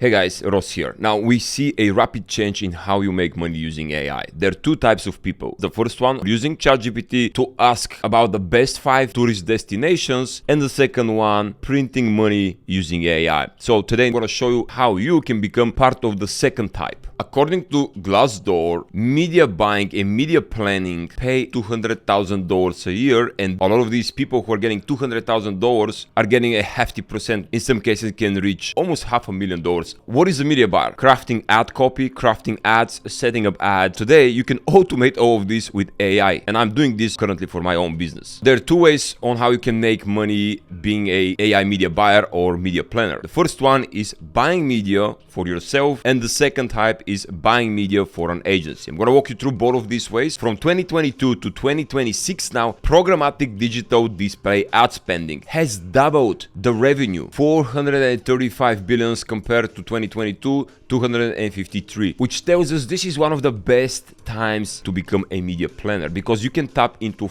Hey guys, Ross here. Now we see a rapid change in how you make money using AI. There are two types of people. The first one using ChatGPT to ask about the best 5 tourist destinations, and the second one printing money using AI. So today I'm going to show you how you can become part of the second type. According to Glassdoor, media buying and media planning pay $200,000 a year, and a lot of these people who are getting $200,000 are getting a hefty percent. In some cases, can reach almost $500,000. What is a media buyer? Crafting ad copy, crafting ads, setting up ads. Today, you can automate all of this with AI, and I'm doing this currently for my own business. There are two ways on how you can make money being a AI media buyer or media planner. The first one is buying media for yourself, and the second type is buying media for an agency. I'm going to walk you through both of these ways. From 2022 to 2026 now, programmatic digital display ad spending has doubled the revenue, 435 billions compared to 2022, 253, which tells us this is one of the best times to become a media planner because you can tap into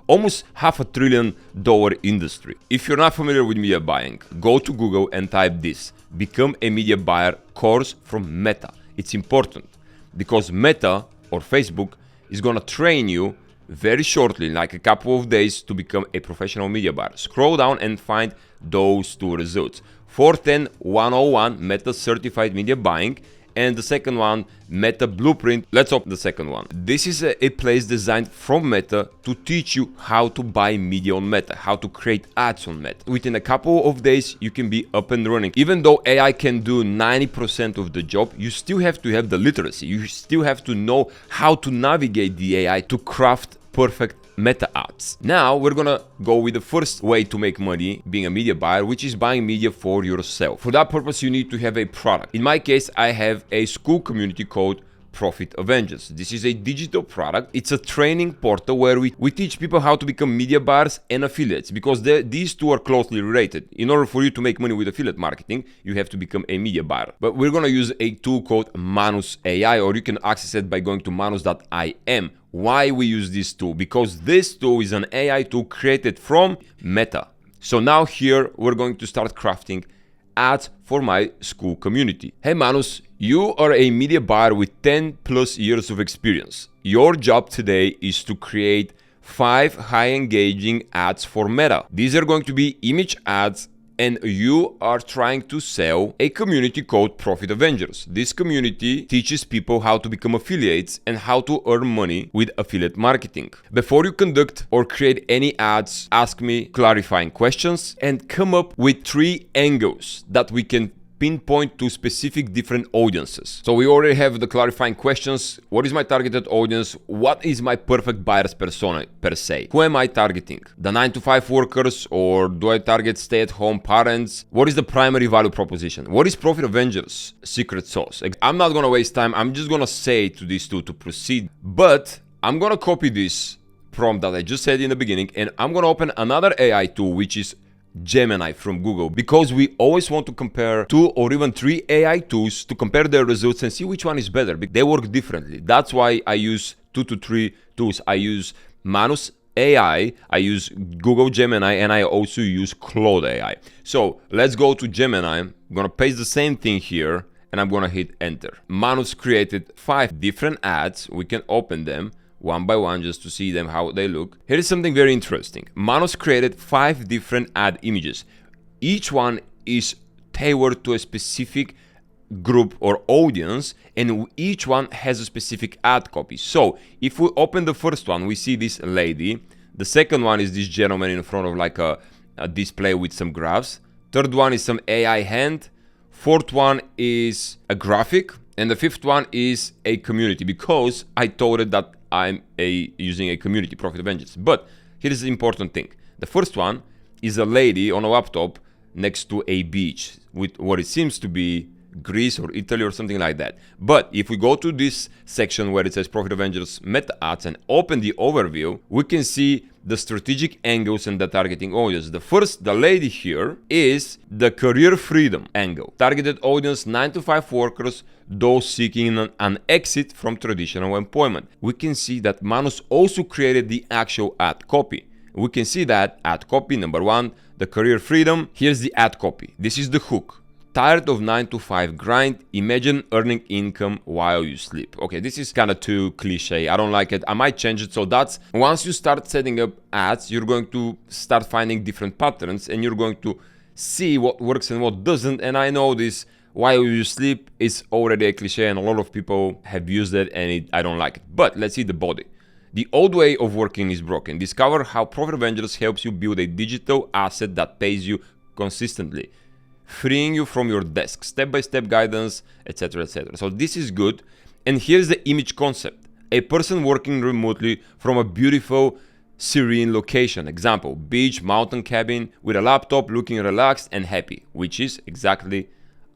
almost $500 billion industry. If you're not familiar with media buying, go to Google and type this: become a media buyer course from Meta. It's important because Meta or Facebook is going to train you very shortly, like a couple of days, to become a professional media buyer. Scroll down and find those two results: 410 101 Meta certified media buying, and the second one, Meta Blueprint. Let's open the second one. This is a place designed from Meta to teach you how to buy media on Meta, how to create ads on Meta. Within a couple of days, you can be up and running. Even though AI can do 90% of the job, you still have to have the literacy. You still have to know how to navigate the AI to craft perfect Meta ads. Now we're gonna go with the first way to make money being a media buyer, which is buying media for yourself. For that purpose, you need to have a product. In my case, I have a school community called Profit Avengers. This is a digital product. It's a training portal where we teach people how to become media buyers and affiliates, because these two are closely related. In order for you to make money with affiliate marketing, you have to become a media buyer. But we're gonna use a tool called Manus AI, or you can access it by going to manus.im. Why we use this tool? Because this tool is an AI tool created from Meta. So now here we're going to start crafting ads for my school community. Hey Manus, you are a media buyer with 10 plus years of experience. Your job today is to create 5 high engaging ads for Meta. These are going to be image ads, and you are trying to sell a community called Profit Avengers. This community teaches people how to become affiliates and how to earn money with affiliate marketing. Before you conduct or create any ads, ask me clarifying questions and come up with 3 angles that we can pinpoint to specific different audiences. So we already have the clarifying questions. What is my targeted audience? What is my perfect buyer's persona per se? Who am I targeting? The 9-to-5 workers, or do I target stay-at-home parents? What is the primary value proposition? What is Profit Avengers' secret sauce? I'm not gonna waste time. I'm just gonna say to these two to proceed, but I'm gonna copy this prompt that I just said in the beginning, and I'm gonna open another AI tool, which is Gemini from Google, because we always want to compare 2 or even 3 AI tools to compare their results and see which one is better. They work differently. That's why I use 2 to 3 tools. I use Manus AI, I use Google Gemini, and I also use Claude AI. So let's go to Gemini. I'm gonna paste the same thing here, and I'm gonna hit enter. Manus created 5 different ads. We can open them one by one just to see them, how they look. Here is something very interesting. Manus created 5 different ad images. Each one is tailored to a specific group or audience, and each one has a specific ad copy. So if we open the first one, we see this lady. The second one is this gentleman in front of like a display with some graphs. Third one is some AI hand. Fourth one is a graphic. And the fifth one is a community, because I told it that I'm using a community, Profit Avengers. But here is the important thing. The first one is a lady on a laptop next to a beach with what it seems to be Greece or Italy or something like that. But if we go to this section where it says Profit Avengers Meta Ads and open the overview, we can see the strategic angles and the targeting audience. The lady here is the career freedom angle. Targeted audience, 9-to-5 workers, those seeking an exit from traditional employment. We can see that Manus also created the actual ad copy. We can see that ad copy, number 1, the career freedom. Here's the ad copy. This is the hook. Tired of 9 to 5 grind? Imagine earning income while you sleep. Okay, this is kind of too cliche. I don't like it. I might change it. So that's once you start setting up ads, you're going to start finding different patterns and you're going to see what works and what doesn't. And I know this while you sleep is already a cliche and a lot of people have used it and I don't like it. But let's see the body. The old way of working is broken. Discover how Profit Avengers helps you build a digital asset that pays you consistently, freeing you from your desk, step-by-step guidance, etc., etc. So this is good. And here's the image concept. A person working remotely from a beautiful, serene location. Example, beach, mountain cabin, with a laptop, looking relaxed and happy, which is exactly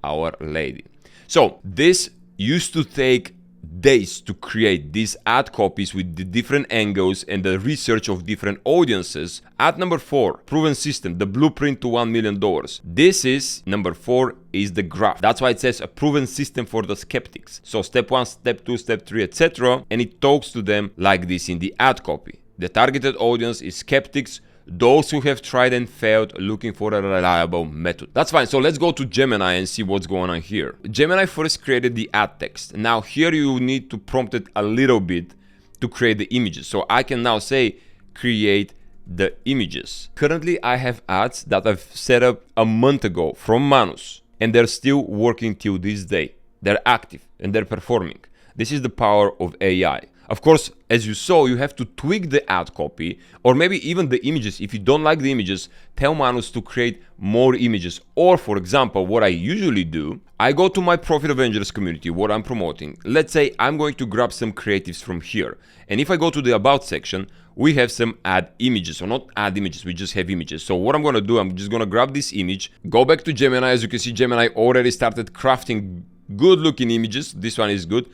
our lady. So this used to take days to create these ad copies with the different angles and the research of different audiences. Ad number 4, proven system, the blueprint to $1 million. This is number 4 is the graph. That's why it says a proven system for the skeptics. So step 1, step 2, step 3, etc. And it talks to them like this in the ad copy. The targeted audience is skeptics, those who have tried and failed, looking for a reliable method. That's fine. So let's go to Gemini and see what's going on here. Gemini first created the ad text. Now here you need to prompt it a little bit to create the images. So I can now say, create the images. Currently I have ads that I've set up a month ago from Manus and they're still working till this day. They're active and they're performing. This is the power of AI. Of course, as you saw, you have to tweak the ad copy or maybe even the images. If you don't like the images, tell Manus to create more images. Or for example, what I usually do, I go to my Profit Avengers community, what I'm promoting. Let's say I'm going to grab some creatives from here. And if I go to the About section, we have some ad images, or not ad images, we just have images. So what I'm going to do, I'm just going to grab this image, go back to Gemini. As you can see, Gemini already started crafting good looking images. This one is good.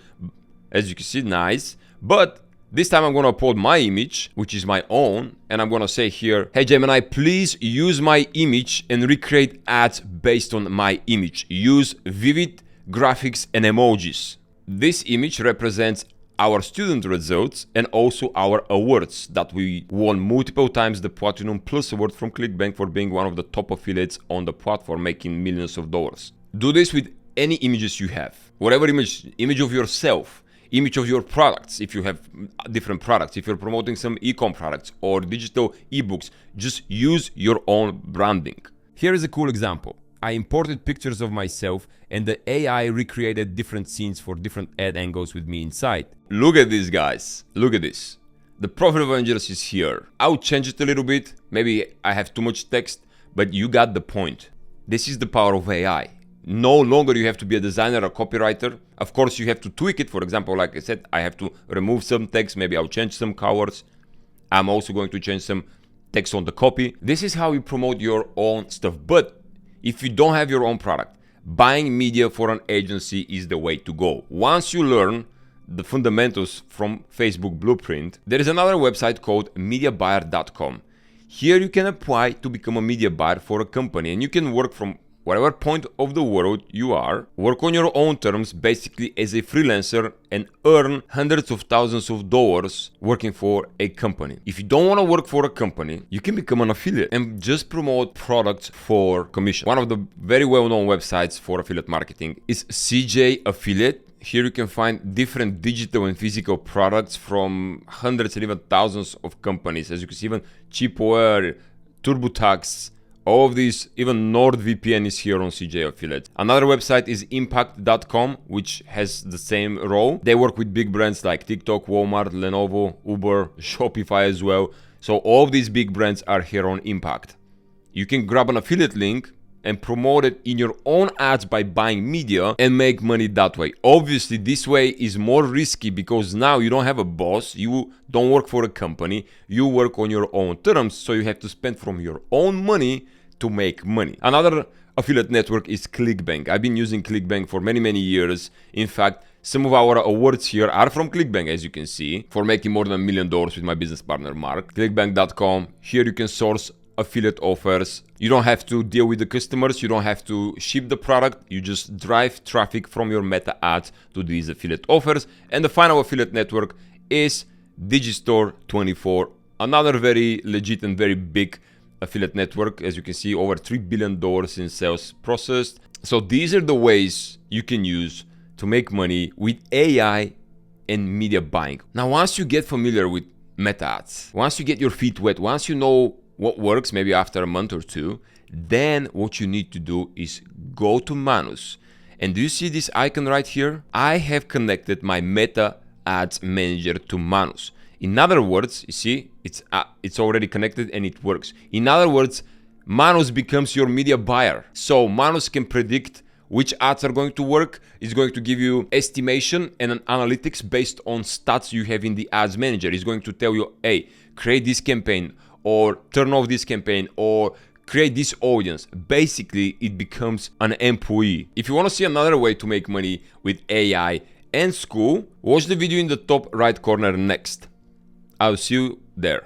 As you can see, nice. But this time I'm going to upload my image, which is my own, and I'm going to say here, hey Gemini, please use my image and recreate ads based on my image. Use vivid graphics and emojis. This image represents our student results and also our awards that we won multiple times, the Platinum Plus award from ClickBank for being one of the top affiliates on the platform, making millions of dollars. Do this with any images you have, whatever image of yourself, image of your products, if you have different products, if you're promoting some e-com products or digital ebooks, just use your own branding. Here is a cool example. I imported pictures of myself and the AI recreated different scenes for different ad angles with me inside. Look at this, guys. Look at this. The Profit Avengers is here. I'll change it a little bit. Maybe I have too much text, but you got the point. This is the power of AI. No longer you have to be a designer or copywriter. Of course, you have to tweak it. For example, like I said, I have to remove some text. Maybe I'll change some keywords. I'm also going to change some text on the copy. This is how you promote your own stuff. But if you don't have your own product, buying media for an agency is the way to go. Once you learn the fundamentals from Facebook Blueprint, there is another website called mediabuyer.com. Here you can apply to become a media buyer for a company and you can work from whatever point of the world you are, work on your own terms, basically as a freelancer, and earn hundreds of thousands of dollars working for a company. If you don't want to work for a company, you can become an affiliate and just promote products for commission. One of the very well-known websites for affiliate marketing is CJ Affiliate. Here you can find different digital and physical products from hundreds and even thousands of companies. As you can see, even Cheapware, TurboTax, all of these, even NordVPN is here on CJ Affiliate. Another website is impact.com, which has the same role. They work with big brands like TikTok, Walmart, Lenovo, Uber, Shopify as well. So all of these big brands are here on Impact. You can grab an affiliate link and promote it in your own ads by buying media and make money that way. Obviously, this way is more risky because now you don't have a boss, you don't work for a company, you work on your own terms, so you have to spend from your own money to make money. Another affiliate network is ClickBank. I've been using ClickBank for many years. In fact, some of our awards here are from ClickBank, as you can see, for making more than $1 million with my business partner, Mark. ClickBank.com. Here you can source affiliate offers. You don't have to deal with the customers. You don't have to ship the product. You just drive traffic from your meta ads to these affiliate offers. And the final affiliate network is Digistore24, another very legit and very big affiliate network. As you can see, over $3 billion in sales processed. So these are the ways you can use to make money with AI and media buying. Now, once you get familiar with Meta ads, once you get your feet wet, once you know what works, maybe after a month or two, then what you need to do is go to Manus. And do you see this icon right here? I have connected my Meta Ads Manager to Manus. In other words, you see, it's already connected and it works. In other words, Manus becomes your media buyer. So Manus can predict which ads are going to work. It's going to give you estimation and an analytics based on stats you have in the ads manager. It's going to tell you, hey, create this campaign or turn off this campaign or create this audience. Basically, it becomes an employee. If you want to see another way to make money with AI and school, watch the video in the top right corner next. I'll see you there.